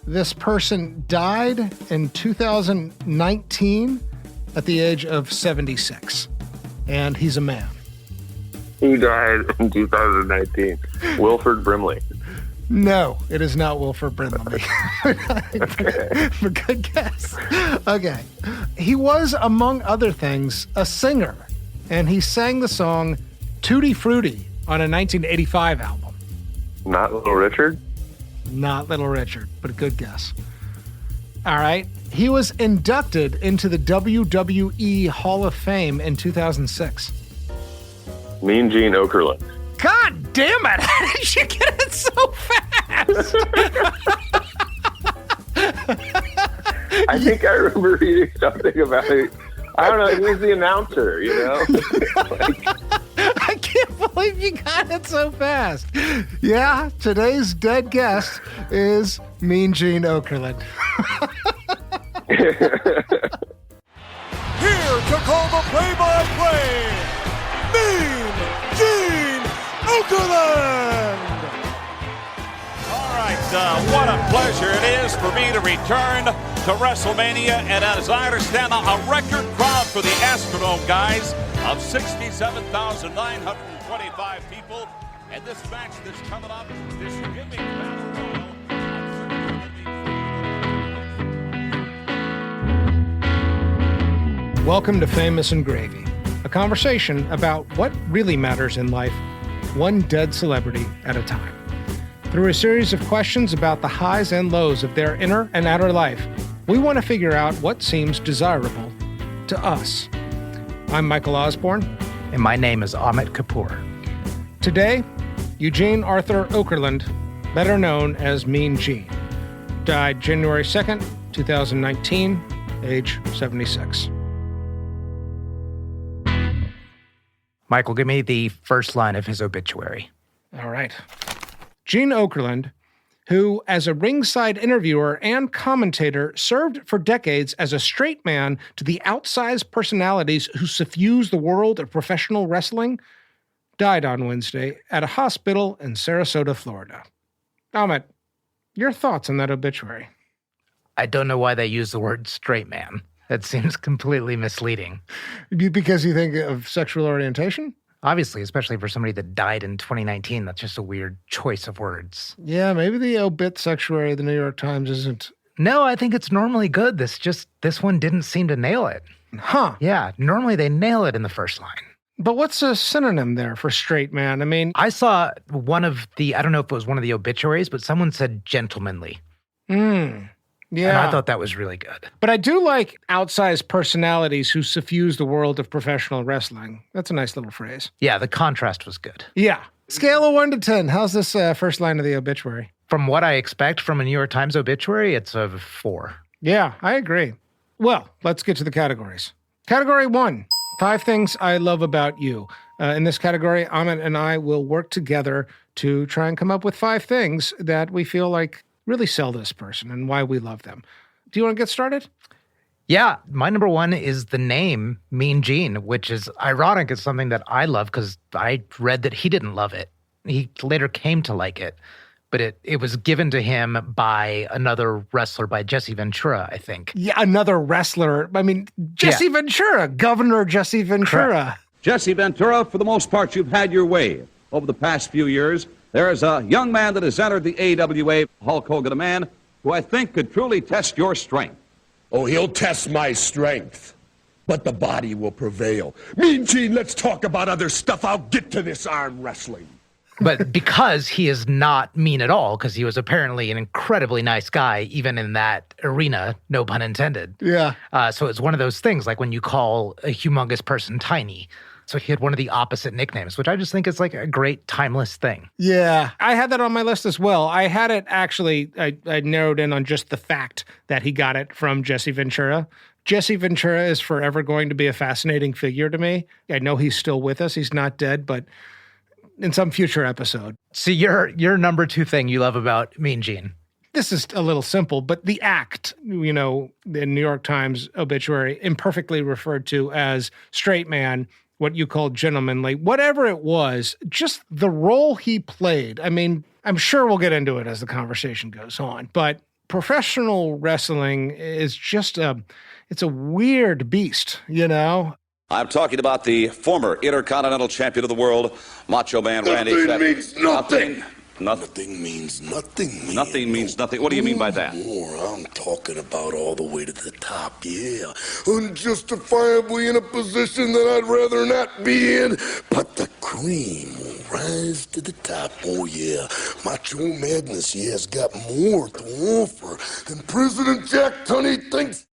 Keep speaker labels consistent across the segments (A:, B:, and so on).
A: This person died in 2019 at the age of 76, and he's a man.
B: Who died in 2019? Wilford Brimley.
A: No, it is not Wilford Brimley. Good guess. Okay. He was, among other things, a singer, and he sang the song Tutti Frutti on a 1985 album.
B: Not Little Richard?
A: Not Little Richard, but a good guess. All right. He was inducted into the WWE Hall of Fame in 2006.
B: Mean Gene Okerlund.
A: God damn it! How did you get it so fast?
B: I think I remember reading something about it. I don't know. He was the announcer, you know?
A: I can't believe you got it so fast. Yeah, today's dead guest is Mean Gene Okerlund.
C: Here to call the play-by-play, Mean Gene Okerlund! All right, what a pleasure it is for me to return to WrestleMania, and as I understand, a record crowd for the Astrodome, guys, of 67,925 people, and this match that's coming up, this gimmick battle royal.
A: Welcome to Famous and Gravy, a conversation about what really matters in life, one dead celebrity at a time. Through a series of questions about the highs and lows of their inner and outer life, we want to figure out what seems desirable to us. I'm Michael Osborne.
D: And my name is Amit Kapoor.
A: Today, Eugene Arthur Okerlund, better known as Mean Gene, died January 2nd, 2019, age 76.
D: Michael, give me the first line of his obituary.
A: All right. Gene Okerlund, who, as a ringside interviewer and commentator, served for decades as a straight man to the outsized personalities who suffuse the world of professional wrestling, died on Wednesday at a hospital in Sarasota, Florida. Amit, your thoughts on that obituary?
D: I don't know why they use the word straight man. That seems completely misleading.
A: Because you think of sexual orientation?
D: Obviously, especially for somebody that died in 2019, that's just a weird choice of words.
A: Yeah, maybe the obit sanctuary of the New York Times isn't.
D: No, I think it's normally good. This one didn't seem to nail it.
A: Huh.
D: Yeah, normally they nail it in the first line.
A: But what's a synonym there for straight man? I mean,
D: I saw I don't know if it was one of the obituaries, but someone said gentlemanly.
A: Yeah.
D: And I thought that was really good.
A: But I do like outsized personalities who suffuse the world of professional wrestling. That's a nice little phrase.
D: Yeah, the contrast was good.
A: Yeah. Scale of 1 to 10. How's this first line of the obituary?
D: From what I expect from a New York Times obituary, it's a 4.
A: Yeah, I agree. Well, let's get to the categories. Category 1, 5 things I love about you. In this category, Amit and I will work together to try and come up with 5 things that we feel like really sell this person and why we love them. Do you want to get started?
D: Yeah, my number 1 is the name Mean Gene, which is ironic. It's something that I love because I read that he didn't love it. He later came to like it, but it was given to him by another wrestler, by Jesse Ventura, I think.
A: Yeah, another wrestler. I mean, Jesse Ventura, Governor Jesse Ventura.
D: Correct.
E: Jesse Ventura, for the most part, you've had your way over the past few years. There is a young man that has entered the AWA, Hulk Hogan, a man who I think could truly test your strength.
F: Oh, he'll test my strength, but the body will prevail. Mean Gene, let's talk about other stuff. I'll get to this arm wrestling.
D: But because he is not mean at all, because he was apparently an incredibly nice guy, even in that arena, no pun intended.
A: Yeah.
D: So it's one of those things, like when you call a humongous person tiny. So he had one of the opposite nicknames, which I just think is like a great timeless thing.
A: Yeah, I had that on my list as well. I had it actually, I narrowed in on just the fact that he got it from Jesse Ventura. Jesse Ventura is forever going to be a fascinating figure to me. I know he's still with us. He's not dead, but in some future episode.
D: So your number 2 thing you love about Mean Gene.
A: This is a little simple, but the act, you know, the New York Times obituary, imperfectly referred to as straight man, what you call gentlemanly, whatever it was, just the role he played. I mean, I'm sure we'll get into it as the conversation goes on, but professional wrestling is just it's a weird beast, you know?
E: I'm talking about the former Intercontinental Champion of the world, Macho Man Randy
F: Nothing
E: Savage.
F: means nothing.
E: Nothing
F: means nothing, man.
E: Nothing means nothing. What do you mean by that?
F: More, I'm talking about all the way to the top, yeah. Unjustifiably in a position that I'd rather not be in, but the cream will rise to the top, oh yeah. Macho Madness, yeah, has got more to offer than President Jack Tunney thinks.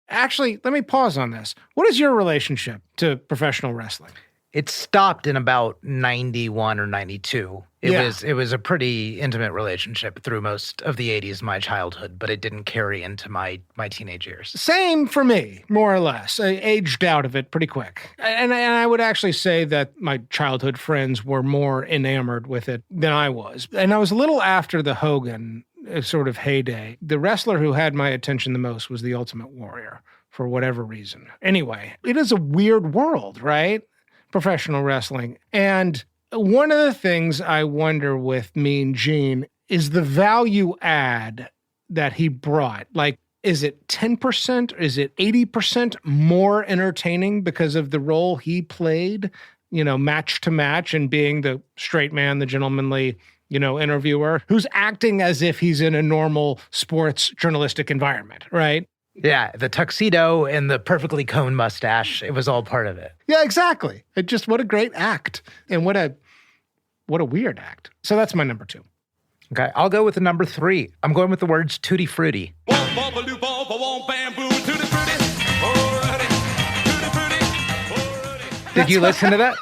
A: Actually, let me pause on this. What is your relationship to professional wrestling?
D: It stopped in about 91 or 92. It was a pretty intimate relationship through most of the 80s, my childhood, but it didn't carry into my teenage years.
A: Same for me, more or less. I aged out of it pretty quick. And I would actually say that my childhood friends were more enamored with it than I was. And I was a little after the Hogan sort of heyday. The wrestler who had my attention the most was the Ultimate Warrior, for whatever reason. Anyway, it is a weird world, right? Professional wrestling. And one of the things I wonder with Mean Gene is the value add that he brought. Like, is it 10%? Is it 80% more entertaining because of the role he played, you know, match to match, and being the straight man, the gentlemanly, you know, interviewer who's acting as if he's in a normal sports journalistic environment, right?
D: Yeah, the tuxedo and the perfectly coned mustache, it was all part of it.
A: Yeah, exactly. It just, what a great act. And what a weird act. So that's my number 2.
D: Okay, I'll go with the number 3. I'm going with the words tutti frutti. Did you listen to that?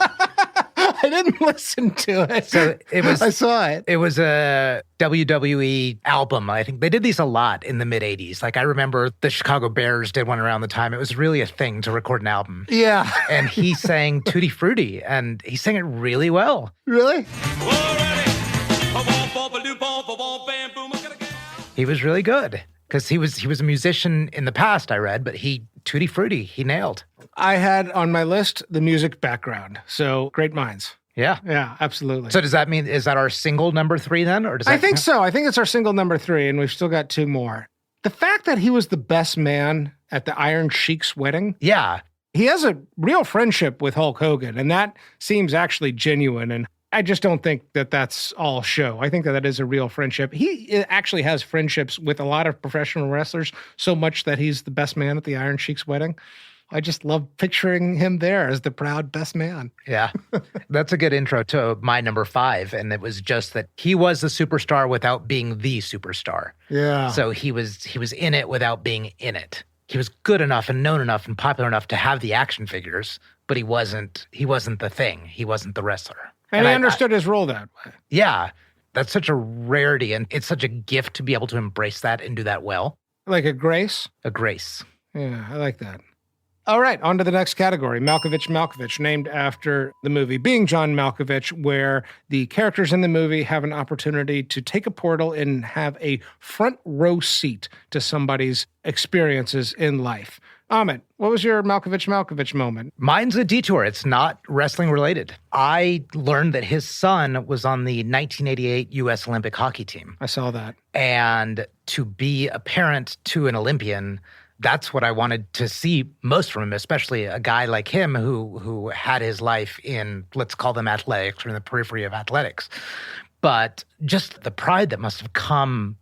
A: I didn't listen to it.
D: So it was.
A: I saw it.
D: It was a WWE album. I think they did these a lot in the mid '80s. Like I remember the Chicago Bears did one around the time. It was really a thing to record an album.
A: Yeah.
D: And he sang Tutti Frutti, and he sang it really well.
A: Really?
D: He was really good because he was a musician in the past. I read, but Tutti Frutti, he nailed.
A: I had on my list the music background. So great minds.
D: Yeah.
A: Yeah, absolutely.
D: So does that mean, is that our single number 3 then? Or does that
A: I think so. I think it's our single number 3, and we've still got 2 more. The fact that he was the best man at the Iron Sheik's wedding.
D: Yeah.
A: He has a real friendship with Hulk Hogan, and that seems actually genuine. And I just don't think that that's all show. I think that that is a real friendship. He actually has friendships with a lot of professional wrestlers, so much that he's the best man at the Iron Sheik's wedding. I just love picturing him there as the proud best man.
D: Yeah. That's a good intro to my number 5. And it was just that he was the superstar without being the superstar.
A: Yeah.
D: So he was in it without being in it. He was good enough and known enough and popular enough to have the action figures, but he wasn't the thing. He wasn't the wrestler.
A: And he understood his role that way.
D: Yeah. That's such a rarity, and it's such a gift to be able to embrace that and do that well.
A: Like a grace?
D: A grace.
A: Yeah, I like that. All right, on to the next category, Malkovich, named after the movie Being John Malkovich, where the characters in the movie have an opportunity to take a portal and have a front row seat to somebody's experiences in life. Amit, what was your Malkovich moment?
D: Mine's a detour. It's not wrestling related. I learned that his son was on the 1988 U.S. Olympic hockey team.
A: I saw that.
D: And to be a parent to an Olympian, that's what I wanted to see most from him, especially a guy like him who had his life in, let's call them athletics, or in the periphery of athletics. But just the pride that must have come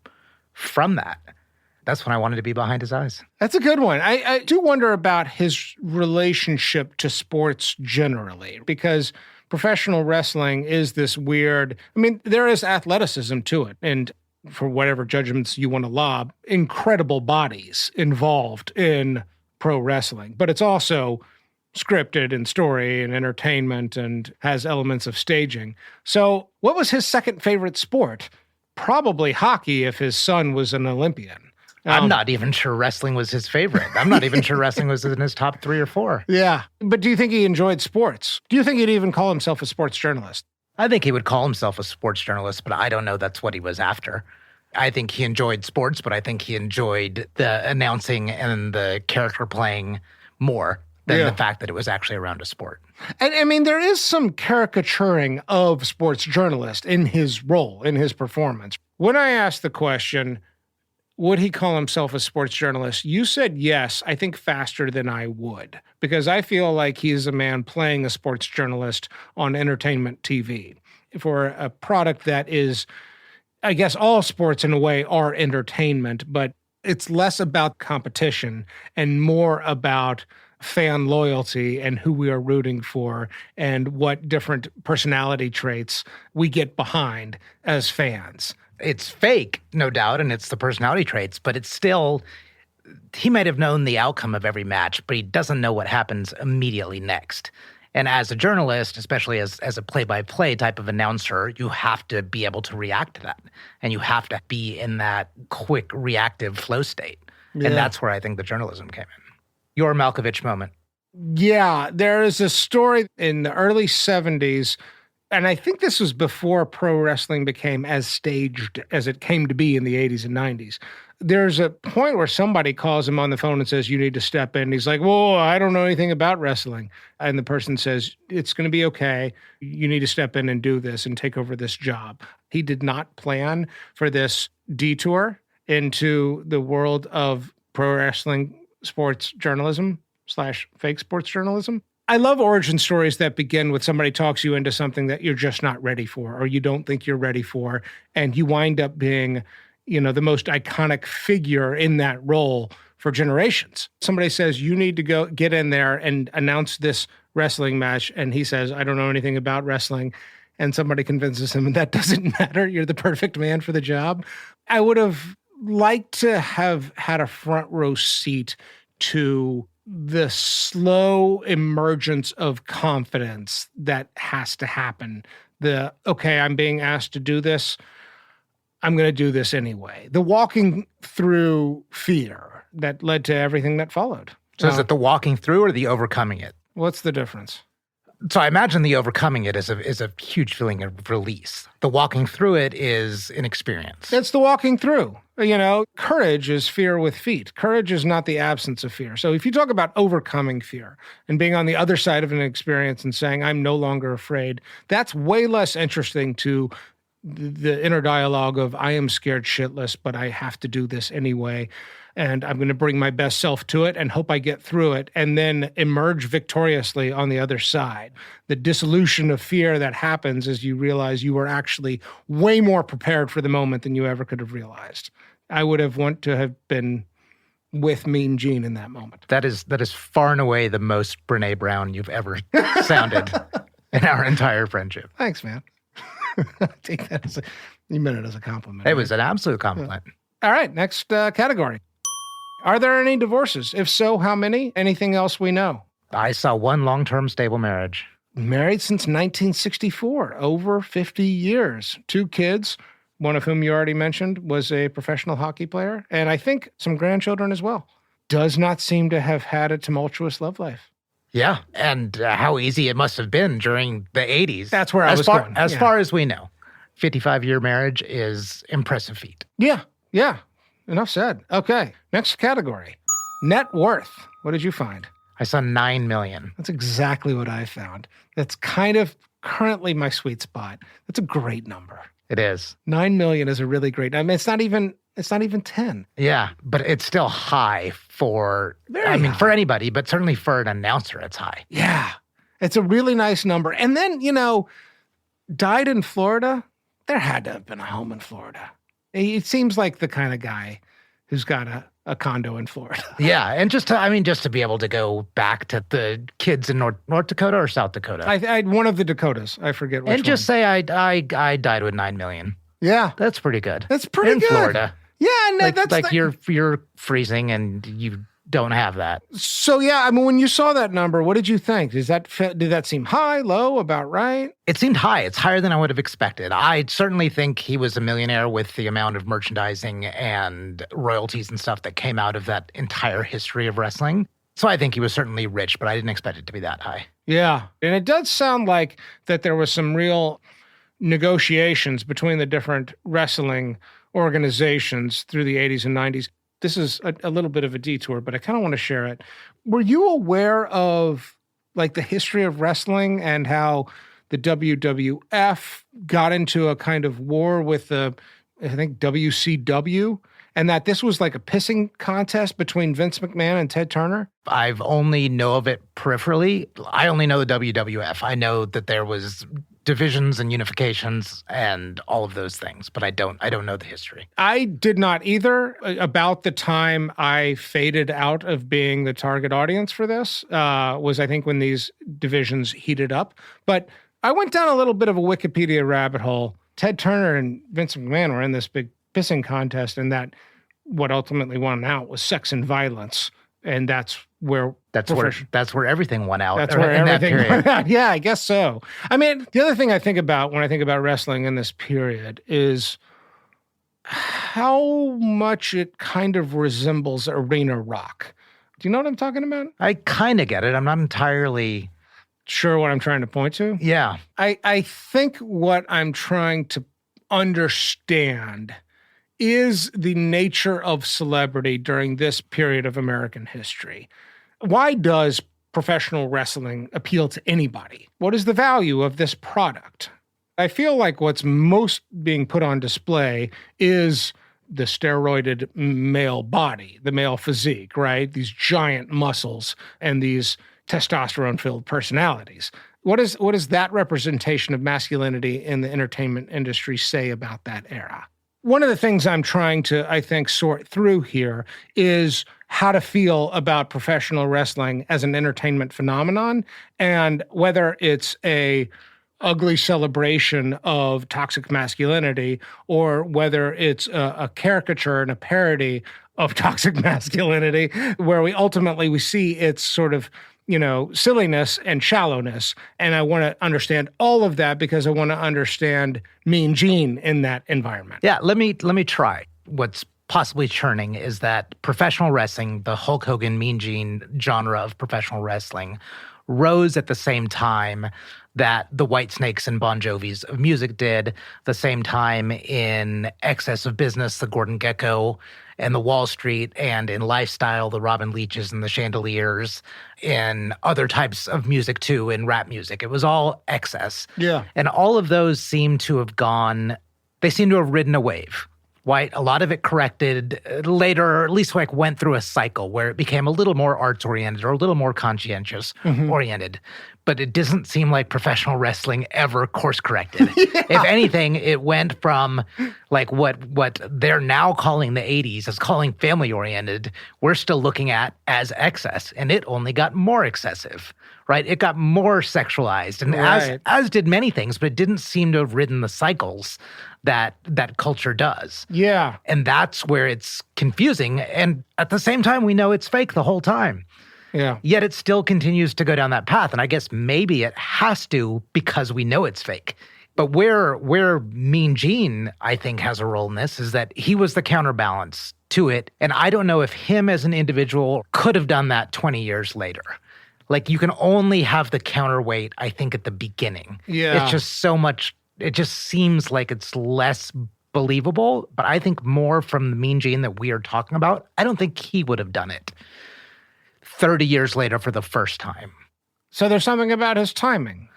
D: from that. That's when I wanted to be behind his eyes.
A: That's a good one. I do wonder about his relationship to sports generally, because professional wrestling is this weird, I mean, there is athleticism to it. And for whatever judgments you want to lob, incredible bodies involved in pro wrestling. But it's also scripted and story and entertainment and has elements of staging. So what was his second favorite sport? Probably hockey if his son was an Olympian.
D: I'm not even sure wrestling was his favorite. I'm not even sure wrestling was in his top 3 or 4.
A: Yeah. But do you think he enjoyed sports? Do you think he'd even call himself a sports journalist?
D: I think he would call himself a sports journalist, but I don't know that's what he was after. I think he enjoyed sports, but I think he enjoyed the announcing and the character playing more than the fact that it was actually around a sport.
A: And I mean, there is some caricaturing of sports journalist in his role, in his performance. When I asked the question, would he call himself a sports journalist? You said yes, I think faster than I would, because I feel like he's a man playing a sports journalist on entertainment TV for a product that is, I guess all sports in a way are entertainment, but it's less about competition and more about fan loyalty and who we are rooting for and what different personality traits we get behind as fans.
D: It's fake, no doubt, and it's the personality traits, but it's still, he might have known the outcome of every match, but he doesn't know what happens immediately next. And as a journalist, especially as a play-by-play type of announcer, you have to be able to react to that. And you have to be in that quick reactive flow state. Yeah. And that's where I think the journalism came in. Your Malkovich moment.
A: Yeah, there is a story in the early 70s, and I think this was before pro wrestling became as staged as it came to be in the 80s and 90s. There's a point where somebody calls him on the phone and says, you need to step in. He's like, whoa, I don't know anything about wrestling. And the person says, it's going to be okay. You need to step in and do this and take over this job. He did not plan for this detour into the world of pro wrestling sports journalism / fake sports journalism. I love origin stories that begin with somebody talks you into something that you're just not ready for or you don't think you're ready for, and you wind up being, you know, the most iconic figure in that role for generations. Somebody says, you need to go get in there and announce this wrestling match, and he says, I don't know anything about wrestling, and somebody convinces him, and that doesn't matter, you're the perfect man for the job. I would have liked to have had a front row seat to the slow emergence of confidence that has to happen. Okay, I'm being asked to do this, I'm going to do this anyway. The walking through fear that led to everything that followed.
D: So is it the walking through or the overcoming it?
A: What's the difference?
D: So I imagine the overcoming it is a huge feeling of release. The walking through it is an experience.
A: It's the walking through. You know, courage is fear with feet. Courage is not the absence of fear. So if you talk about overcoming fear and being on the other side of an experience and saying, I'm no longer afraid, that's way less interesting to the inner dialogue of I am scared shitless, but I have to do this anyway. And I'm going to bring my best self to it and hope I get through it and then emerge victoriously on the other side. The dissolution of fear that happens as you realize you were actually way more prepared for the moment than you ever could have realized. I would have wanted to have been with Mean Gene in that moment.
D: That is far and away the most Brene Brown you've ever sounded in our entire friendship.
A: Thanks, man. I take that as you meant it as a compliment.
D: It was an absolute compliment.
A: All right, next category. Are there any divorces? If so, how many? Anything else we know?
D: I saw one long-term stable marriage.
A: Married since 1964, over 50 years. 2 kids, one of whom you already mentioned was a professional hockey player, and I think some grandchildren as well. Does not seem to have had a tumultuous love life.
D: Yeah, and how easy it must have been during the 80s.
A: That's where I was going.
D: As far as we know, 55-year marriage is impressive feat.
A: Yeah. Enough said. Okay, next category. Net worth. What did you find?
D: I saw $9 million.
A: That's exactly what I found. That's kind of currently my sweet spot. That's a great number.
D: It is.
A: $9 million is a really great. I mean, it's not even 10.
D: Yeah, but it's still high for for anybody, but certainly for an announcer, it's high.
A: Yeah, it's a really nice number. And then, died in Florida. There had to have been a home in Florida. It seems like the kind of guy who's got a condo in Florida.
D: Yeah, and just to be able to go back to the kids in North Dakota or South Dakota.
A: I one of the Dakotas. I forget which one.
D: And just say I died with $9 million.
A: Yeah,
D: that's pretty good.
A: That's pretty good.
D: In Florida.
A: Yeah,
D: that's you're freezing and you don't have that.
A: So yeah, I mean, when you saw that number, what did you think? Did that seem high, low, about right?
D: It seemed high. It's higher than I would have expected. I certainly think he was a millionaire with the amount of merchandising and royalties and stuff that came out of that entire history of wrestling. So I think he was certainly rich, but I didn't expect it to be that high.
A: Yeah, and it does sound like that there was some real negotiations between the different wrestling organizations through the 80s and 90s. This is a little bit of a detour, but I kind of want to share it. Were you aware of the history of wrestling and how the WWF got into a kind of war with I think WCW, and that this was like a pissing contest between Vince McMahon and Ted Turner?
D: I've only know of it peripherally. I only know the WWF. I know that there was divisions and unifications and all of those things, but I don't know the history.
A: I did not either. About the time I faded out of being the target audience for this was, I think, when these divisions heated up. But I went down a little bit of a Wikipedia rabbit hole. Ted Turner and Vince McMahon were in this big pissing contest, and that what ultimately won out was sex and violence. And that's where everything went out.
D: That's where everything went out.
A: Yeah, I guess so. I mean, the other thing I think about when I think about wrestling in this period is how much it kind of resembles arena rock. Do you know what I'm talking about?
D: I kind of get it. I'm not entirely
A: sure what I'm trying to point to.
D: Yeah.
A: I think what I'm trying to understand is the nature of celebrity during this period of American history. Why does professional wrestling appeal to anybody? What is the value of this product? I feel like what's most being put on display is the steroided male body, the male physique, right? These giant muscles and these testosterone-filled personalities. What does that representation of masculinity in the entertainment industry say about that era? One of the things I'm trying to, I think, sort through here is how to feel about professional wrestling as an entertainment phenomenon, and whether it's a ugly celebration of toxic masculinity or whether it's a caricature and a parody of toxic masculinity, where we see its sort of, silliness and shallowness. And I want to understand all of that because I want to understand Mean Gene in that environment.
D: Yeah, let me try. What's possibly churning is that professional wrestling, the Hulk Hogan, Mean Gene genre of professional wrestling, rose at the same time that the Whitesnakes and Bon Jovis of music did, the same time in excess of business, the Gordon Gekko and the Wall Street, and in lifestyle, the Robin Leaches and the Chandeliers, in other types of music too, in rap music. It was all excess.
A: Yeah.
D: And all of those seem to have ridden a wave. Right? A lot of it corrected later, or at least went through a cycle where it became a little more arts-oriented or a little more conscientious-oriented. But it doesn't seem like professional wrestling ever course-corrected. Yeah. If anything, it went from what they're now calling the 80s as calling family-oriented, we're still looking at as excess, and it only got more excessive. Right? It got more sexualized, and
A: right.
D: as did many things, but it didn't seem to have ridden the cycles that culture does.
A: Yeah.
D: And that's where it's confusing. And at the same time, we know it's fake the whole time.
A: Yeah.
D: Yet it still continues to go down that path. And I guess maybe it has to because we know it's fake. But where Mean Gene, I think, has a role in this is that he was the counterbalance to it. And I don't know if him as an individual could have done that 20 years later. You can only have the counterweight, I think, at the beginning.
A: Yeah.
D: It's just so much. It just seems like it's less believable, but I think more from the Mean Gene that we are talking about, I don't think he would have done it 30 years later for the first time.
A: So there's something about his timing.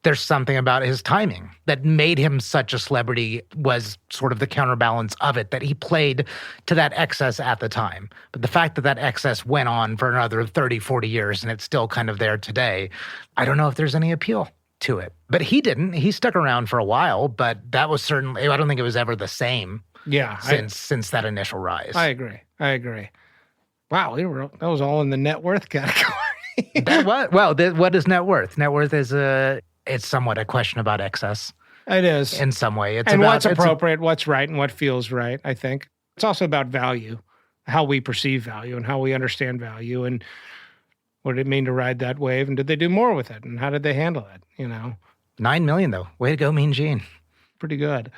D: There's something about his timing that made him such a celebrity, was sort of the counterbalance of it, that he played to that excess at the time. But the fact that excess went on for another 30, 40 years and it's still kind of there today, I don't know if there's any appeal to it. But he didn't. He stuck around for a while, but that was certainly, I don't think it was ever the same.
A: Yeah.
D: Since that initial rise.
A: I agree. Wow, that was all in the net worth category.
D: What is net worth? Net worth is it's somewhat a question about excess.
A: It is.
D: In some way.
A: What's appropriate, what's right, and what feels right, I think. It's also about value, how we perceive value and how we understand value, and what did it mean to ride that wave, and did they do more with it, and how did they handle it, $9
D: million, though. Way to go, Mean Gene.
A: Pretty good.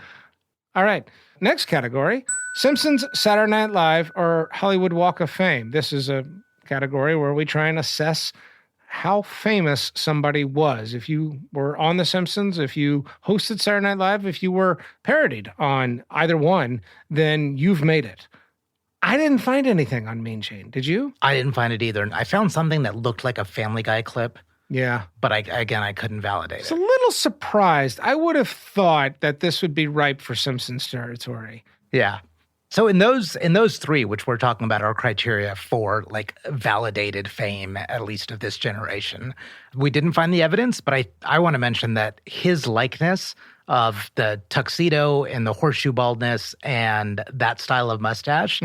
A: All right. Next category, Simpsons, Saturday Night Live, or Hollywood Walk of Fame. This is a category where we try and assess how famous somebody was. If you were on The Simpsons, if you hosted Saturday Night Live, if you were parodied on either one, then you've made it. I didn't find anything on Mean Gene. Did you?
D: I didn't find it either. I found something that looked like a Family Guy clip.
A: Yeah.
D: But I couldn't validate it.
A: It's a little surprised. I would have thought that this would be ripe for Simpsons territory.
D: Yeah. So in those three, which we're talking about, are criteria for like validated fame, at least of this generation, we didn't find the evidence, but I want to mention that his likeness of the tuxedo and the horseshoe baldness and that style of mustache,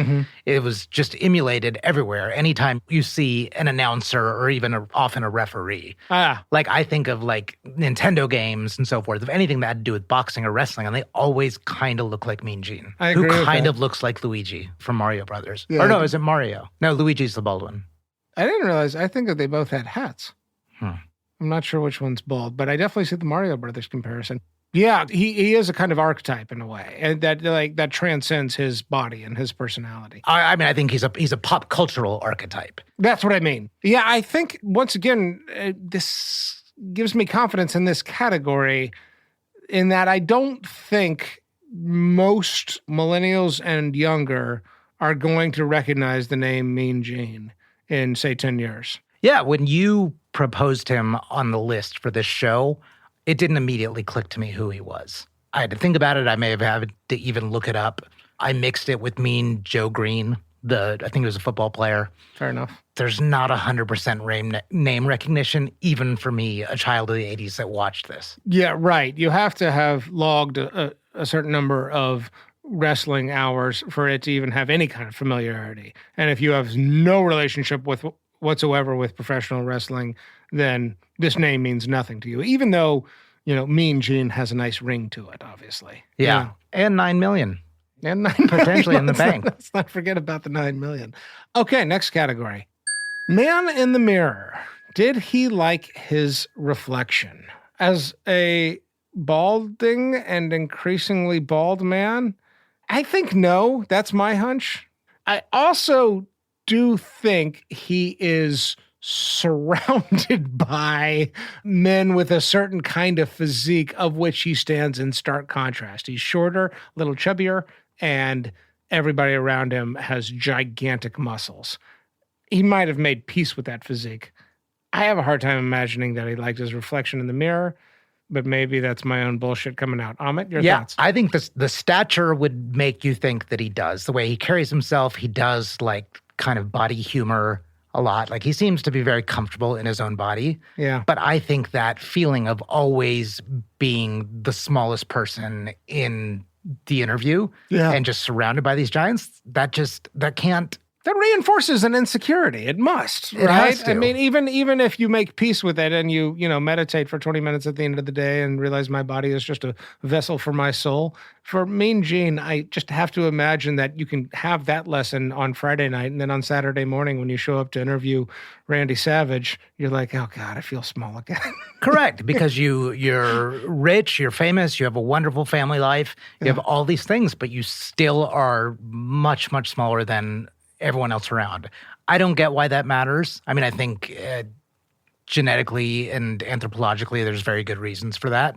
D: it was just emulated everywhere. Anytime you see an announcer or even often a referee. Like I think of like Nintendo games and so forth, of anything that had to do with boxing or wrestling, and they always kind of look like Mean Gene.
A: I agree
D: who
A: with
D: kind
A: that.
D: of looks like Luigi from Mario Brothers.
A: Yeah,
D: Or no, is it Mario? No, Luigi's the bald one.
A: I didn't realize. I think that they both had hats. I'm not sure which one's bald, but I definitely see the Mario Brothers comparison. Yeah, he is a kind of archetype in a way, and that transcends his body and his personality.
D: I mean, I think he's a pop cultural archetype.
A: That's what I mean. Yeah, I think once again, this gives me confidence in this category, in that I don't think most millennials and younger are going to recognize the name Mean Gene in, say, 10 years.
D: Yeah, when you proposed him on the list for this show, it didn't immediately click to me who he was. I had to think about it. I may have had to even look it up. I mixed it with Mean Joe Green, I think he was a football player.
A: Fair enough.
D: There's not 100% name recognition, even for me, a child of the 80s that watched this.
A: Yeah, right. You have to have logged a certain number of wrestling hours for it to even have any kind of familiarity. And if you have no relationship whatsoever with professional wrestling, then this name means nothing to you, even though, Mean Gene has a nice ring to it, obviously.
D: Yeah. And $9 million.
A: And $9 million.
D: Potentially in the bank.
A: Let's not forget about the $9 million. Okay, next category. Man in the mirror. Did he like his reflection? As a balding and increasingly bald man, I think no. That's my hunch. I also do think he is surrounded by men with a certain kind of physique of which he stands in stark contrast. He's shorter, a little chubbier, and everybody around him has gigantic muscles. He might have made peace with that physique. I have a hard time imagining that he liked his reflection in the mirror, but maybe that's my own bullshit coming out. Amit, your thoughts?
D: I think the stature would make you think that he does. The way he carries himself, he does like kind of body humor a lot. Like he seems to be very comfortable in his own body.
A: Yeah.
D: But I think that feeling of always being the smallest person in the interview and just surrounded by these giants, that can't.
A: That reinforces an insecurity. It must,
D: It
A: right?
D: has to.
A: I mean, even if you make peace with it and you meditate for 20 minutes at the end of the day and realize my body is just a vessel for my soul, for Mean Gene, I just have to imagine that you can have that lesson on Friday night, and then on Saturday morning when you show up to interview Randy Savage, you're like, oh God, I feel small again.
D: Correct, because you're rich, you're famous, you have a wonderful family life, you have all these things, but you still are much, much smaller than everyone else around. I don't get why that matters. I mean, I think genetically and anthropologically, there's very good reasons for that.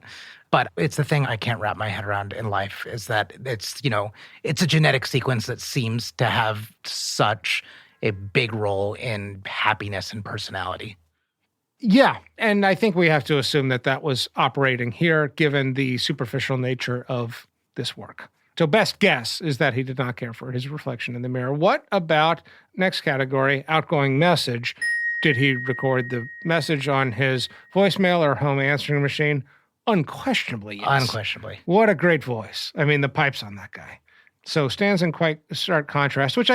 D: But it's the thing I can't wrap my head around in life is that it's a genetic sequence that seems to have such a big role in happiness and personality.
A: Yeah, and I think we have to assume that was operating here, given the superficial nature of this work. So best guess is that he did not care for his reflection in the mirror. What about next category, outgoing message? Did he record the message on his voicemail or home answering machine? Unquestionably, yes.
D: Unquestionably.
A: What a great voice. I mean, the pipes on that guy. So stands in quite stark contrast, which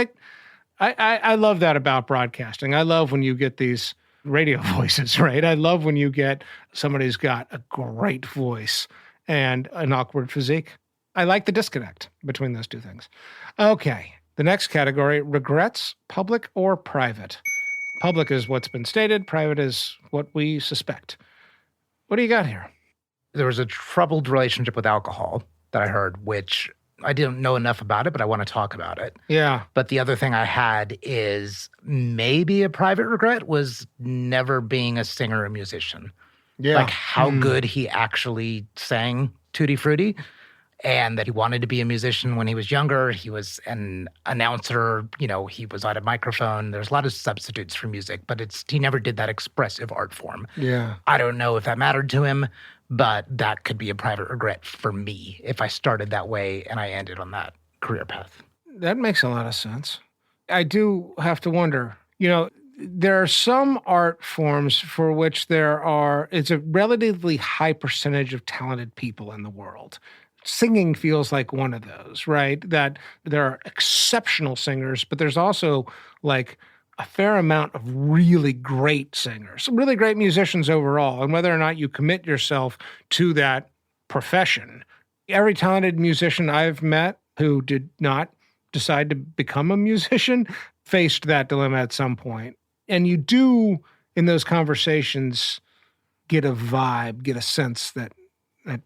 A: I love that about broadcasting. I love when you get these radio voices, right? I love when you get somebody who's got a great voice and an awkward physique. I like the disconnect between those two things. Okay, the next category, regrets, public or private? Public is what's been stated. Private is what we suspect. What do you got here?
D: There was a troubled relationship with alcohol that I heard, which I didn't know enough about it, but I want to talk about it.
A: Yeah.
D: But the other thing I had is maybe a private regret was never being a singer or musician.
A: Yeah.
D: Like how good he actually sang Tutti Frutti. And that he wanted to be a musician when he was younger. He was an announcer, he was on a microphone. There's a lot of substitutes for music, but he never did that expressive art form.
A: Yeah.
D: I don't know if that mattered to him, but that could be a private regret for me if I started that way and I ended on that career path.
A: That makes a lot of sense. I do have to wonder, there are some art forms for which it's a relatively high percentage of talented people in the world. Singing feels like one of those, right? That there are exceptional singers, but there's also like a fair amount of really great singers, really great musicians overall. And whether or not you commit yourself to that profession, every talented musician I've met who did not decide to become a musician faced that dilemma at some point. And you do, in those conversations, get a vibe, get a sense that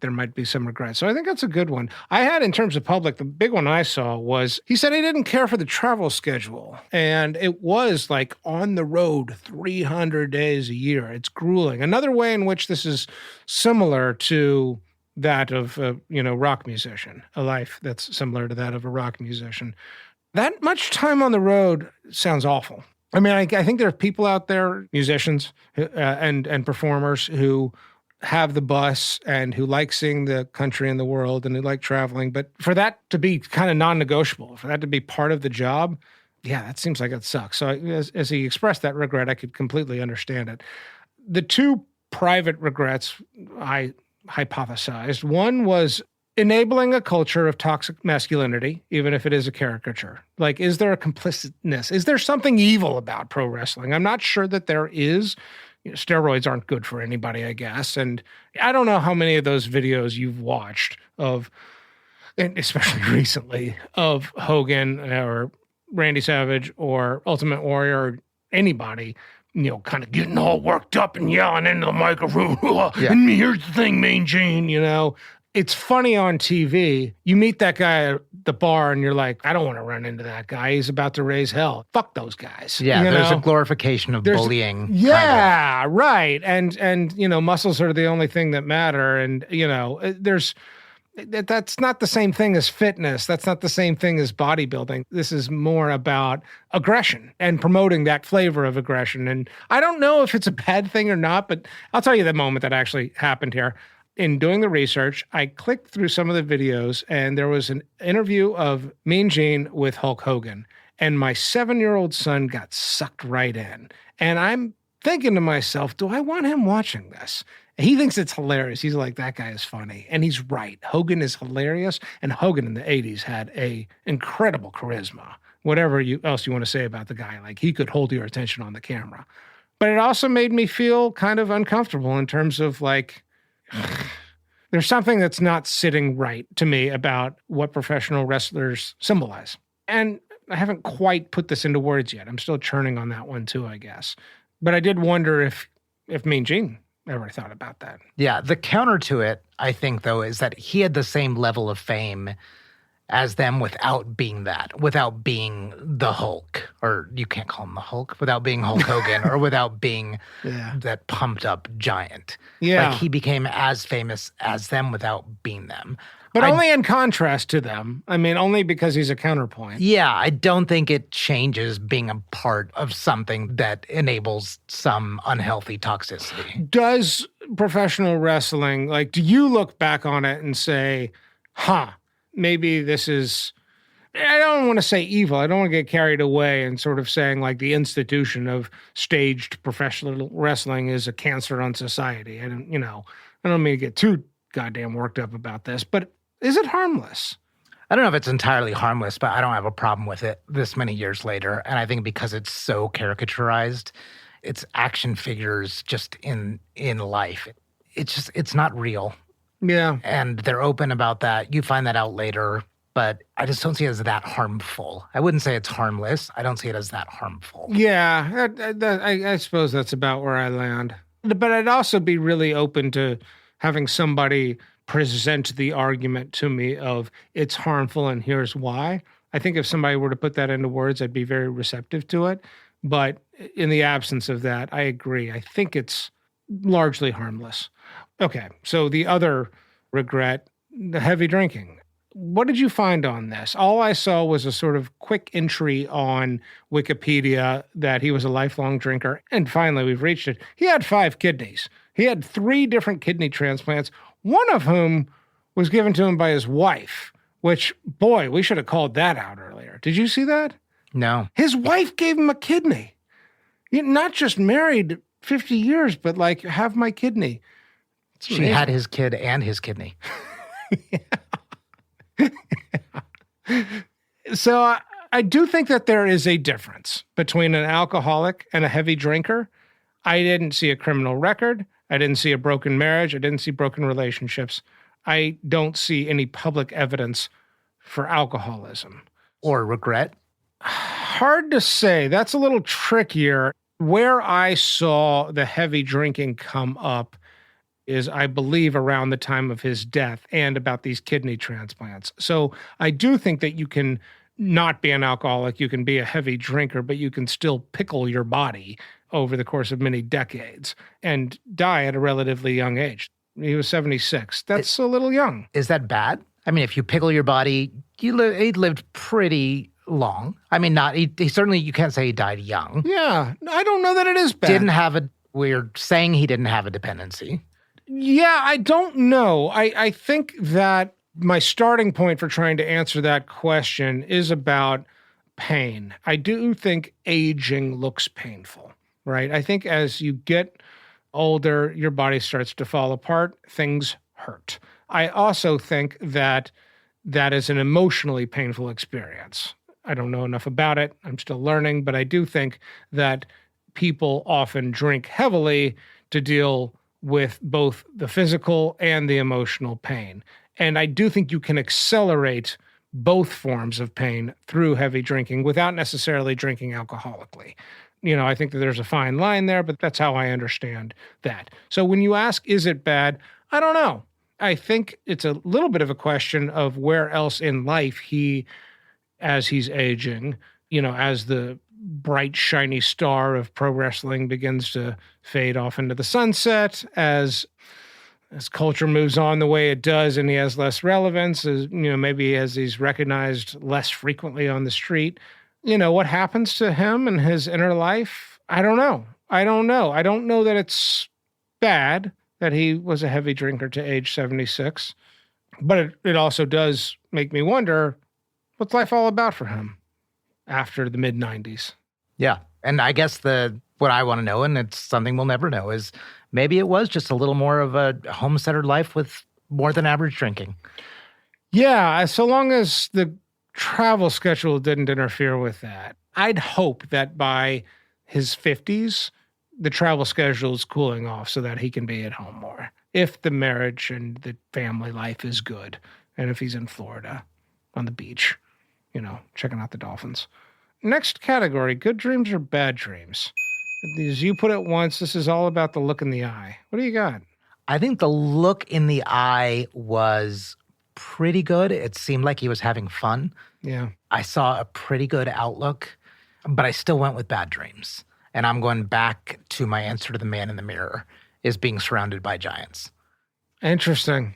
A: there might be some regret. So I think that's a good one. I had, in terms of public, the big one I saw was, he said he didn't care for the travel schedule. And it was like on the road 300 days a year. It's grueling. Another way in which this is similar to that of a rock musician, a life that's similar to that of a rock musician. That much time on the road sounds awful. I mean, I think there are people out there, musicians and performers, who have the bus and who like seeing the country and the world and who like traveling. But for that to be kind of non-negotiable, for that to be part of the job, yeah, that seems like it sucks. So as he expressed that regret, I could completely understand it. The two private regrets I hypothesized, one was enabling a culture of toxic masculinity, even if it is a caricature. Like, is there a complicitness? Is there something evil about pro wrestling? I'm not sure that there is. Steroids aren't good for anybody, I guess. And I don't know how many of those videos you've watched of, and especially recently, of Hogan or Randy Savage or Ultimate Warrior or anybody, kind of getting all worked up and yelling into the microphone. And here's the thing, Mean Gene, It's funny on TV. You meet that guy at the bar and you're like, I don't want to run into that guy. He's about to raise hell. Fuck those guys.
D: Yeah, there's a glorification of bullying.
A: Yeah, right. And muscles are the only thing that matter. And, that's not the same thing as fitness. That's not the same thing as bodybuilding. This is more about aggression and promoting that flavor of aggression. And I don't know if it's a bad thing or not, but I'll tell you the moment that actually happened here. In doing the research, I clicked through some of the videos, and there was an interview of Mean Gene with Hulk Hogan, and my 7-year-old son got sucked right in. And I'm thinking to myself, do I want him watching this? He thinks it's hilarious. He's like, that guy is funny. And he's right. Hogan is hilarious, and Hogan in the 80s had a incredible charisma. Whatever else you want to say about the guy, like, he could hold your attention on the camera. But it also made me feel kind of uncomfortable in terms of, like, there's something that's not sitting right to me about what professional wrestlers symbolize. And I haven't quite put this into words yet. I'm still churning on that one too, I guess. But I did wonder if Mean Gene ever thought about that.
D: Yeah, the counter to it, I think, though, is that he had the same level of fame as them without being that, without being the Hulk, or you can't call him the Hulk, without being Hulk Hogan, or without being that pumped up giant.
A: Yeah.
D: Like, he became as famous as them without being them.
A: But only in contrast to them. I mean, only because he's a counterpoint.
D: Yeah, I don't think it changes being a part of something that enables some unhealthy toxicity.
A: Does professional wrestling, do you look back on it and say, maybe this is, I don't want to say evil. I don't want to get carried away and sort of saying the institution of staged professional wrestling is a cancer on society. I don't mean to get too goddamn worked up about this, but is it harmless?
D: I don't know if it's entirely harmless, but I don't have a problem with it this many years later. And I think because it's so caricaturized, it's action figures just in life. It's not real.
A: Yeah.
D: And they're open about that. You find that out later, but I just don't see it as that harmful. I wouldn't say it's harmless. I don't see it as that harmful.
A: Yeah, I suppose that's about where I land. But I'd also be really open to having somebody present the argument to me of it's harmful and here's why. I think if somebody were to put that into words, I'd be very receptive to it. But in the absence of that, I agree. I think it's largely harmless. Okay, so the other regret, the heavy drinking. What did you find on this? All I saw was a sort of quick entry on Wikipedia that he was a lifelong drinker. And finally, we've reached it. He had 5 kidneys. He had 3 different kidney transplants, one of whom was given to him by his wife, which, boy, we should have called that out earlier. Did you see that?
D: No.
A: His wife gave him a kidney. Not just married 50 years, but like, have my kidney.
D: She had his kid and his kidney.
A: So I do think that there is a difference between an alcoholic and a heavy drinker. I didn't see a criminal record. I didn't see a broken marriage. I didn't see broken relationships. I don't see any public evidence for alcoholism.
D: Or regret?
A: Hard to say. That's a little trickier. Where I saw the heavy drinking come up is, I believe, around the time of his death and about these kidney transplants. So I do think that you can not be an alcoholic, you can be a heavy drinker, but you can still pickle your body over the course of many decades and die at a relatively young age. He was 76. That's a little young.
D: Is that bad? I mean, if you pickle your body, he lived pretty long. I mean, he certainly, you can't say he died young.
A: Yeah, I don't know that it is bad.
D: We're saying he didn't have a dependency.
A: Yeah, I don't know. I think that my starting point for trying to answer that question is about pain. I do think aging looks painful, right? I think as you get older, your body starts to fall apart, things hurt. I also think that that is an emotionally painful experience. I don't know enough about it. I'm still learning, but I do think that people often drink heavily to deal with both the physical and the emotional pain. And I do think you can accelerate both forms of pain through heavy drinking without necessarily drinking alcoholically. I think that there's a fine line there, but that's how I understand that. So when you ask, is it bad? I don't know. I think it's a little bit of a question of where else in life as he's aging, as the bright, shiny star of pro wrestling begins to fade off into the sunset, as culture moves on the way it does and he has less relevance, as maybe as he's recognized less frequently on the street, what happens to him and his inner life? I don't know. I don't know that it's bad that he was a heavy drinker to age 76, but it also does make me wonder, what's life all about for him after the mid-90s?
D: Yeah. And I guess what I want to know, and it's something we'll never know, is maybe it was just a little more of a home-centered life with more than average drinking.
A: Yeah, so long as the travel schedule didn't interfere with that. I'd hope that by his 50s, the travel schedule is cooling off so that he can be at home more. If the marriage and the family life is good, and if he's in Florida on the beach, checking out the dolphins. Next category, good dreams or bad dreams? As you put it once, this is all about the look in the eye. What do you got?
D: I think the look in the eye was pretty good. It seemed like he was having fun.
A: Yeah.
D: I saw a pretty good outlook, but I still went with bad dreams. And I'm going back to my answer to the man in the mirror, is being surrounded by giants.
A: Interesting.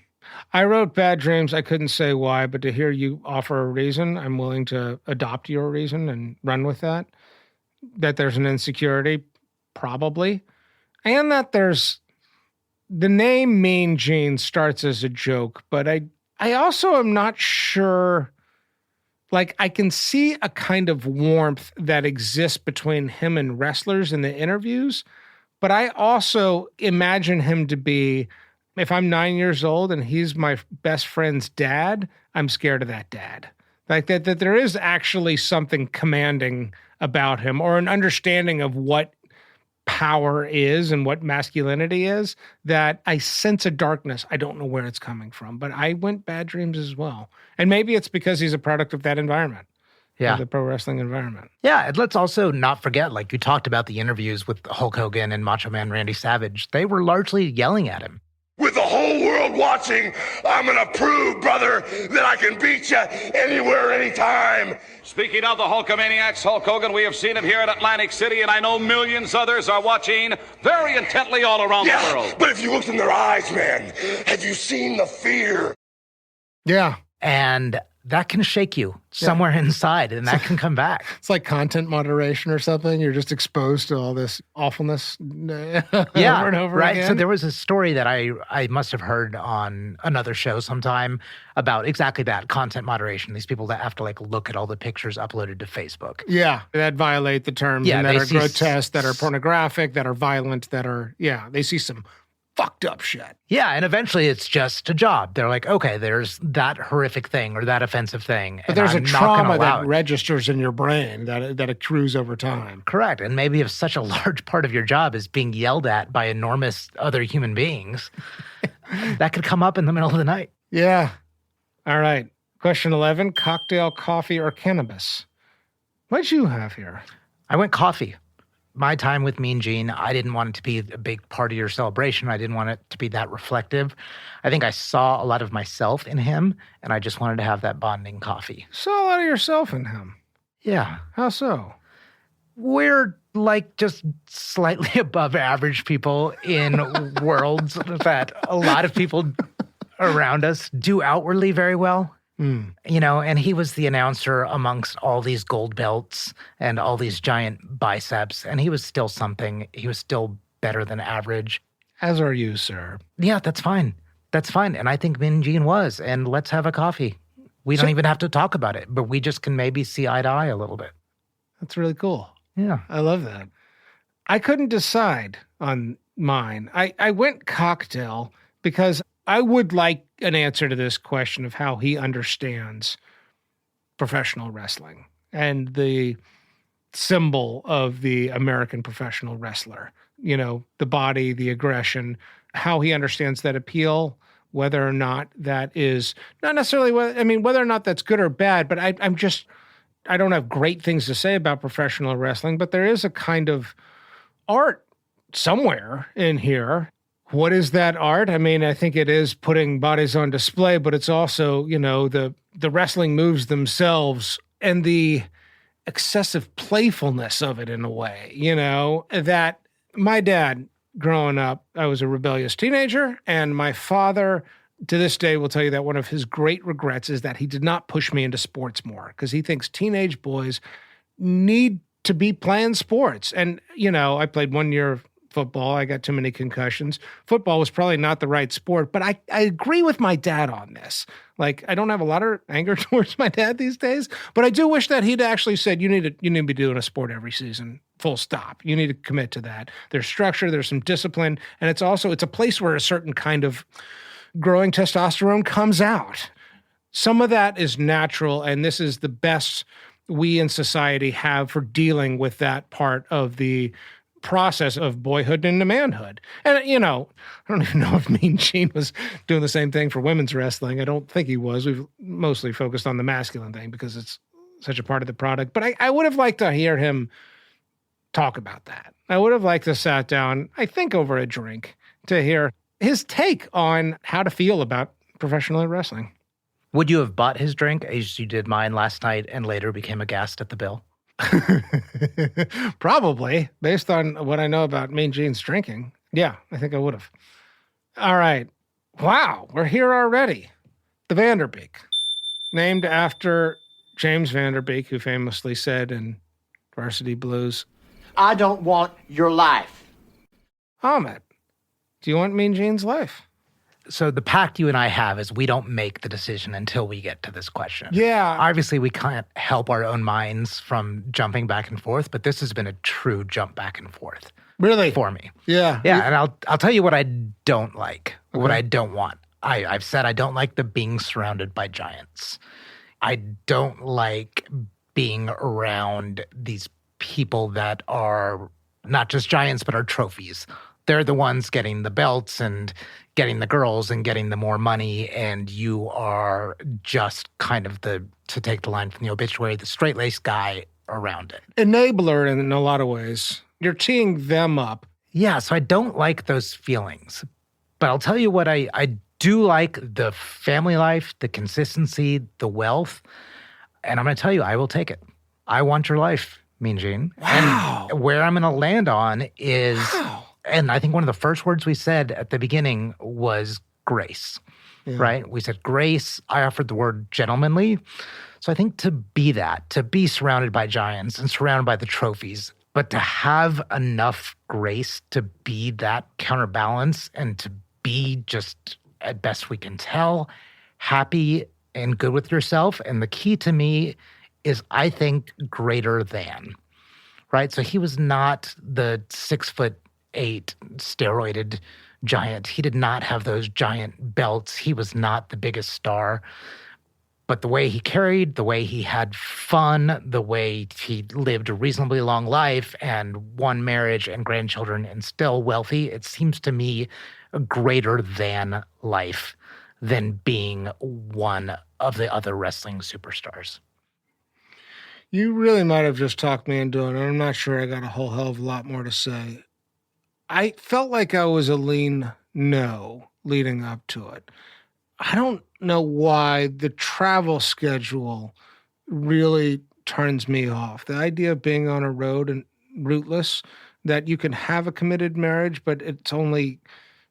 A: I wrote bad dreams. I couldn't say why, but to hear you offer a reason, I'm willing to adopt your reason and run with that. That there's an insecurity, probably. And that there's the name Mean Gene starts as a joke, but I also am not sure. Like, I can see a kind of warmth that exists between him and wrestlers in the interviews, but I also imagine him to be, if I'm 9 years old and he's my best friend's dad, I'm scared of that dad. Like that there is actually something commanding about him, or an understanding of what power is and what masculinity is, that I sense a darkness. I don't know where it's coming from, but I went bad dreams as well. And maybe it's because he's a product of that environment. Yeah. The pro wrestling environment.
D: Yeah. And let's also not forget, like you talked about the interviews with Hulk Hogan and Macho Man Randy Savage. They were largely yelling at him.
F: With the whole world watching, I'm gonna prove, brother, that I can beat you anywhere, anytime.
E: Speaking of the Hulkamaniacs, Hulk Hogan, we have seen him here in Atlantic City, and I know millions others are watching very intently all around the world.
F: But if you looked in their eyes, man, have you seen the fear?
A: Yeah.
D: And that can shake you somewhere inside, and that can come back.
A: It's like content moderation or something. You're just exposed to all this awfulness over and over
D: right.
A: again.
D: So there was a story that I must have heard on another show sometime about exactly that, content moderation. These people that have to like look at all the pictures uploaded to Facebook.
A: Yeah, that violate the terms and that are grotesque, that are pornographic, that are violent, that are, they see some fucked up shit.
D: Yeah, and eventually it's just a job. They're like, okay, there's that horrific thing or that offensive thing.
A: But there's a trauma that registers in your brain that accrues over time.
D: Correct. And maybe if such a large part of your job is being yelled at by enormous other human beings, that could come up in the middle of the night.
A: Yeah. All right. Question 11, cocktail, coffee, or cannabis? What'd you have here?
D: I went coffee. My time with Mean Gene, I didn't want it to be a big part of your celebration. I didn't want it to be that reflective. I think I saw a lot of myself in him, and I just wanted to have that bonding coffee.
A: Saw a lot of yourself in him?
D: Yeah.
A: How so?
D: We're like just slightly above average people in worlds that a lot of people around us do outwardly very well. You know, and he was the announcer amongst all these gold belts and all these giant biceps, and he was still something. He was still better than average.
A: As are you, sir.
D: Yeah, that's fine. That's fine. And I think Mean Gene was, and let's have a coffee. We don't even have to talk about it, but we just can maybe see eye to eye a little bit.
A: That's really cool.
D: Yeah.
A: I love that. I couldn't decide on mine. I went cocktail because I would like an answer to this question of how he understands professional wrestling and the symbol of the American professional wrestler. You know, the body, the aggression, how he understands that appeal, whether or not that is not necessarily, whether or not that's good or bad, but I don't have great things to say about professional wrestling, but there is a kind of art somewhere in here. What is that art? I mean, I think it is putting bodies on display, but it's also, you know, the wrestling moves themselves and the excessive playfulness of it in a way, you know, that my dad growing up, I was a rebellious teenager, and my father to this day will tell you that one of his great regrets is that he did not push me into sports more because he thinks teenage boys need to be playing sports. And, you know, I played 1 year of football. I got too many concussions. Football was probably not the right sport, but I agree with my dad on this. Like, I don't have a lot of anger towards my dad these days, but I do wish that he'd actually said, you need to be doing a sport every season, full stop. You need to commit to that. There's structure, there's some discipline, and it's a place where a certain kind of growing testosterone comes out. Some of that is natural, and this is the best we in society have for dealing with that part of the process of boyhood into manhood. And, you know, I don't even know if Mean Gene was doing the same thing for women's wrestling. I don't think he was. We've mostly focused on the masculine thing because it's such a part of the product. But I would have liked to hear him talk about that. I would have liked to sat down, I think over a drink, to hear his take on how to feel about professional wrestling.
D: Would you have bought his drink as you did mine last night and later became aghast at the bill?
A: Probably, based on what I know about Mean Gene's drinking. Yeah, I think I would have. All right. Wow, we're here already. The Vanderbeek, named after James Vanderbeek, who famously said in Varsity Blues,
G: I don't want your life.
A: Ahmet, do you want Mean Gene's life?
D: So the pact you and I have is we don't make the decision until we get to this question.
A: Yeah.
D: Obviously, we can't help our own minds from jumping back and forth, but this has been a true jump back and forth.
A: Really?
D: For me.
A: Yeah.
D: Yeah, and I'll tell you what I don't like, what I don't want. I've said I don't like the being surrounded by giants. I don't like being around these people that are not just giants, but are trophies. They're the ones getting the belts and getting the girls and getting the more money, and you are just kind of to take the line from the obituary, the straight-laced guy around it.
A: Enabler in a lot of ways. You're teeing them up.
D: Yeah, so I don't like those feelings. But I'll tell you what I do like: the family life, the consistency, the wealth. And I'm going to tell you, I will take it. I want your life, Mean Gene.
A: Wow.
D: And where I'm going to land on is... Wow. And I think one of the first words we said at the beginning was grace. right? We said grace. I offered the word gentlemanly. So I think to be that, to be surrounded by giants and surrounded by the trophies, but to have enough grace to be that counterbalance and to be just, at best we can tell, happy and good with yourself. And the key to me is, I think, greater than, right? So he was not the 6'8" steroided giant. He did not have those giant belts. He was not the biggest star. But the way he carried, the way he had fun, the way he lived a reasonably long life and one marriage and grandchildren and still wealthy, it seems to me a greater than life than being one of the other wrestling superstars.
A: You really might have just talked me into it. I'm not sure I got a whole hell of a lot more to say. I felt like I was a lean no leading up to it. I don't know why the travel schedule really turns me off. The idea of being on a road and rootless, that you can have a committed marriage, but it's only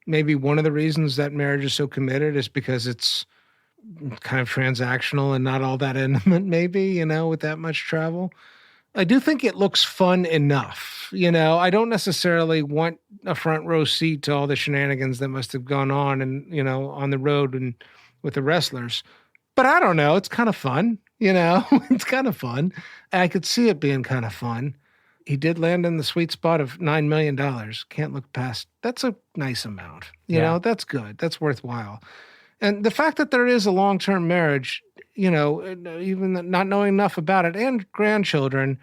A: maybe one of the reasons that marriage is so committed is because it's kind of transactional and not all that intimate, maybe, with that much travel. I do think it looks fun enough. I don't necessarily want a front row seat to all the shenanigans that must have gone on and, on the road and with the wrestlers. But I don't know. It's kind of fun, it's kind of fun. I could see it being kind of fun. He did land in the sweet spot of $9 million. Can't look past. That's a nice amount. You know, that's good. That's worthwhile. And the fact that there is a long-term marriage, even not knowing enough about it, and grandchildren,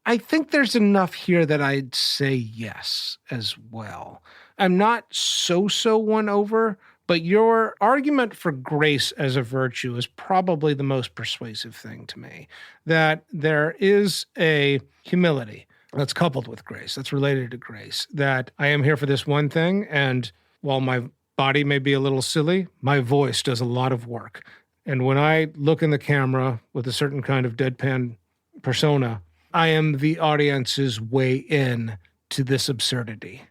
A: I think there's enough here that I'd say yes as well. I'm not so won over, but your argument for grace as a virtue is probably the most persuasive thing to me, that there is a humility that's coupled with grace, that's related to grace, that I am here for this one thing, and while my body may be a little silly, my voice does a lot of work. And when I look in the camera with a certain kind of deadpan persona, I am the audience's way in to this absurdity.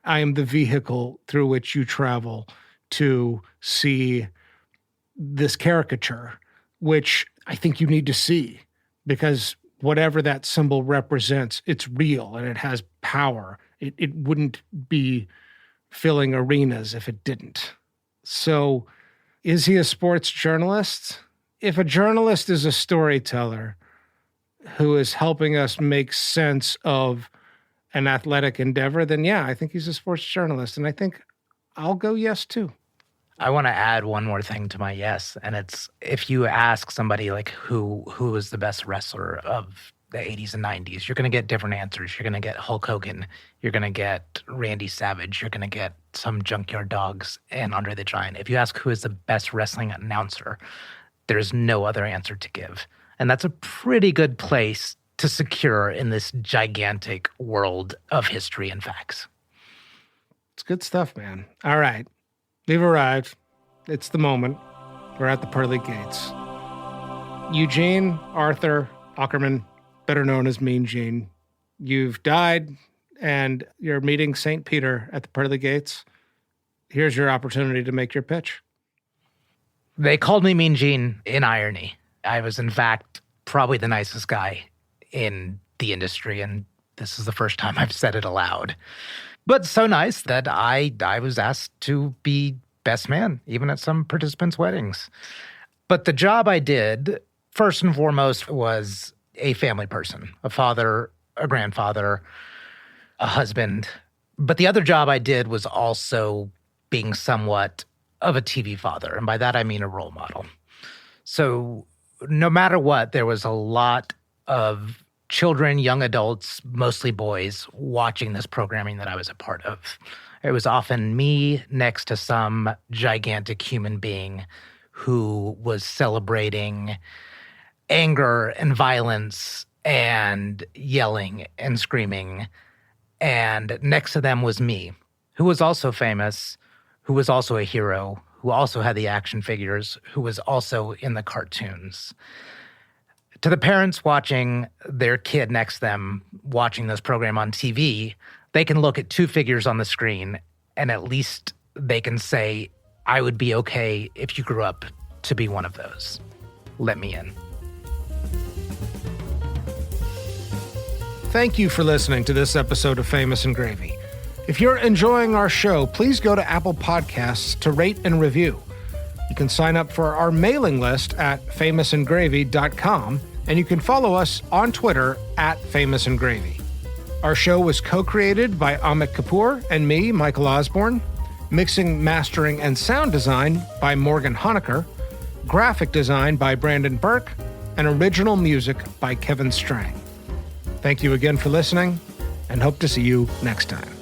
A: I am the vehicle through which you travel to see this caricature, which I think you need to see, because whatever that symbol represents, it's real and it has power. It wouldn't be filling arenas if it didn't. So is he a sports journalist? If a journalist is a storyteller who is helping us make sense of an athletic endeavor, then yeah, I think he's a sports journalist. And I think I'll go yes too.
D: I want to add one more thing to my yes. And it's, if you ask somebody like who is the best wrestler of the 80s and 90s, you're going to get different answers. You're going to get Hulk Hogan. You're going to get Randy Savage. You're going to get some Junkyard Dogs and Andre the Giant. If you ask who is the best wrestling announcer, there's no other answer to give. And that's a pretty good place to secure in this gigantic world of history and facts.
A: It's good stuff, man. All right. We've arrived. It's the moment. We're at the pearly gates. Eugene Arthur Ackerman, better known as Mean Gene, you've died and you're meeting St. Peter at the pearly gates. Here's your opportunity to make your pitch.
D: They called me Mean Gene in irony. I was, in fact, probably the nicest guy in the industry, and this is the first time I've said it aloud. But so nice that I was asked to be best man, even at some participants' weddings. But the job I did, first and foremost, was a family person, a father, a grandfather, a husband. But the other job I did was also being somewhat of a TV father. And by that, I mean a role model. So no matter what, there was a lot of children, young adults, mostly boys, watching this programming that I was a part of. It was often me next to some gigantic human being who was celebrating anger and violence and yelling and screaming. And next to them was me, who was also famous, who was also a hero, who also had the action figures, who was also in the cartoons. To the parents watching their kid next to them, watching this program on TV, they can look at two figures on the screen and at least they can say, I would be okay if you grew up to be one of those. Let me in.
A: Thank you for listening to this episode of Famous and Gravy. If you're enjoying our show, please go to Apple Podcasts to rate and review. You can sign up for our mailing list at famousandgravy.com, and you can follow us on Twitter at famousandgravy. Our show was co-created by Amit Kapoor and me, Michael Osborne. Mixing, mastering, and sound design by Morgan Honecker. Graphic design by Brandon Burke. And original music by Kevin Strang. Thank you again for listening, and hope to see you next time.